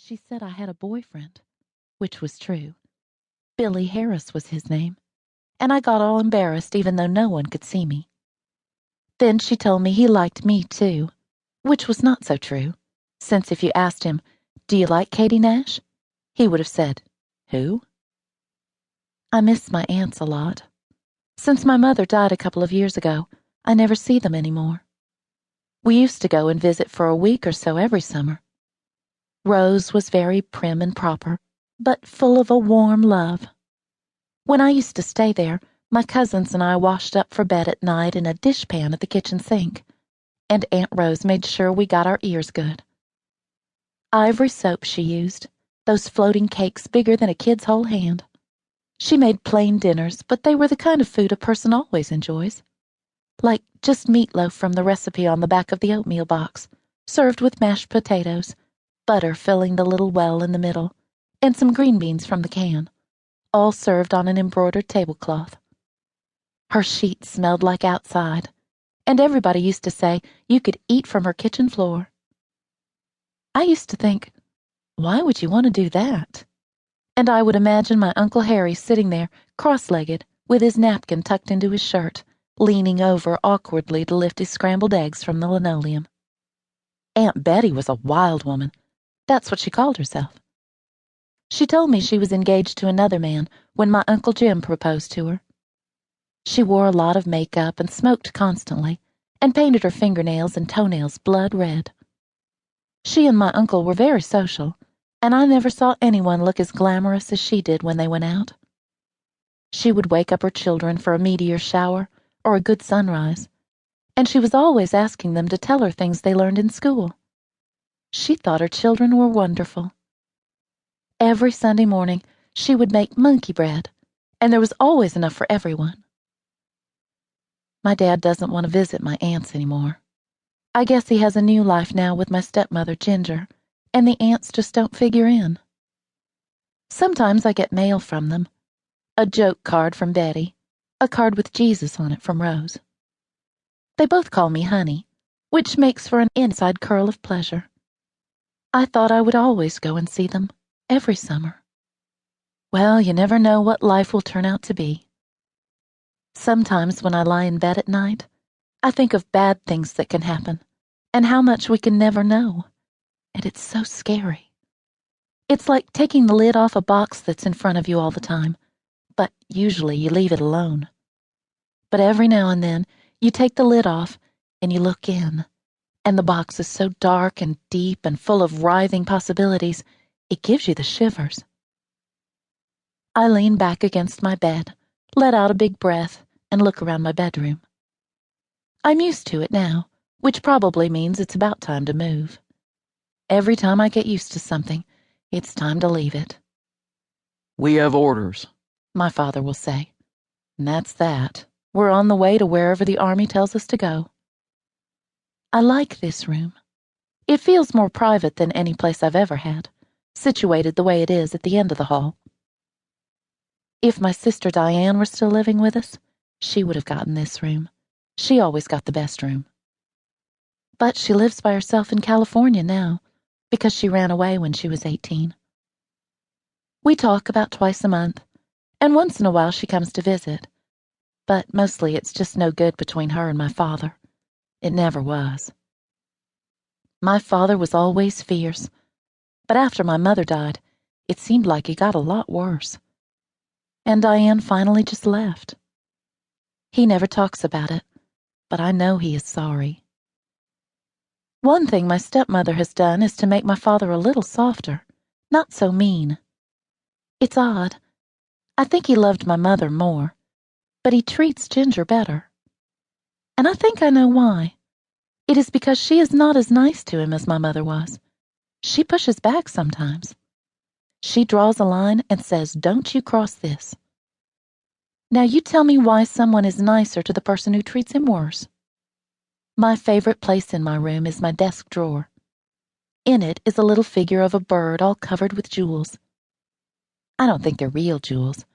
She said I had a boyfriend, which was true. Billy Harris was his name, and I got all embarrassed even though no one could see me. Then she told me he liked me too, which was not so true, since if you asked him, "Do you like Katie Nash?" he would have said, "Who?" I miss my aunts a lot. Since my mother died a couple of years ago, I never see them anymore. We used to go and visit for a week or so every summer. Rose was very prim and proper, but full of a warm love. When I used to stay there, my cousins and I washed up for bed at night in a dishpan at the kitchen sink, and Aunt Rose made sure we got our ears good. Ivory soap she used, those floating cakes bigger than a kid's whole hand. She made plain dinners, but they were the kind of food a person always enjoys. Like just meatloaf from the recipe on the back of the oatmeal box, served with mashed potatoes, butter filling the little well in the middle, and some green beans from the can, all served on an embroidered tablecloth. Her sheets smelled like outside, and everybody used to say you could eat from her kitchen floor. I used to think, why would you want to do that? And I would imagine my Uncle Harry sitting there, cross-legged, with his napkin tucked into his shirt, leaning over awkwardly to lift his scrambled eggs from the linoleum. Aunt Betty was a wild woman. That's what she called herself. She told me she was engaged to another man when my Uncle Jim proposed to her. She wore a lot of makeup and smoked constantly, and painted her fingernails and toenails blood red. She and my uncle were very social, and I never saw anyone look as glamorous as she did when they went out. She would wake up her children for a meteor shower or a good sunrise, and she was always asking them to tell her things they learned in school. She thought her children were wonderful. Every Sunday morning, she would make monkey bread, and there was always enough for everyone. My dad doesn't want to visit my aunts anymore. I guess he has a new life now with my stepmother, Ginger, and the aunts just don't figure in. Sometimes I get mail from them. A joke card from Betty, a card with Jesus on it from Rose. They both call me Honey, which makes for an inside curl of pleasure. I thought I would always go and see them, every summer. Well, you never know what life will turn out to be. Sometimes when I lie in bed at night, I think of bad things that can happen, and how much we can never know, and it's so scary. It's like taking the lid off a box that's in front of you all the time, but usually you leave it alone. But every now and then, you take the lid off, and you look in, and the box is so dark and deep and full of writhing possibilities, it gives you the shivers. I lean back against my bed, let out a big breath, and look around my bedroom. I'm used to it now, which probably means it's about time to move. Every time I get used to something, it's time to leave it. "We have orders," my father will say. And that's that. We're on the way to wherever the army tells us to go. I like this room. It feels more private than any place I've ever had, situated the way it is at the end of the hall. If my sister Diane were still living with us, she would have gotten this room. She always got the best room. But she lives by herself in California now, because she ran away when she was 18. We talk about twice a month, and once in a while she comes to visit. But mostly it's just no good between her and my father. It never was. My father was always fierce, but after my mother died, it seemed like he got a lot worse. And Diane finally just left. He never talks about it, but I know he is sorry. One thing my stepmother has done is to make my father a little softer, not so mean. It's odd. I think he loved my mother more, but he treats Ginger better. And I think I know why. It is because she is not as nice to him as my mother was. She pushes back sometimes. She draws a line and says, "Don't you cross this." Now you tell me why someone is nicer to the person who treats him worse. My favorite place in my room is my desk drawer. In it is a little figure of a bird all covered with jewels. I don't think they're real jewels,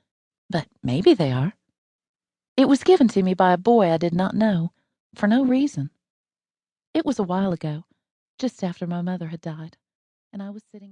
but maybe they are. It was given to me by a boy I did not know, for no reason. It was a while ago, just after my mother had died, and I was sitting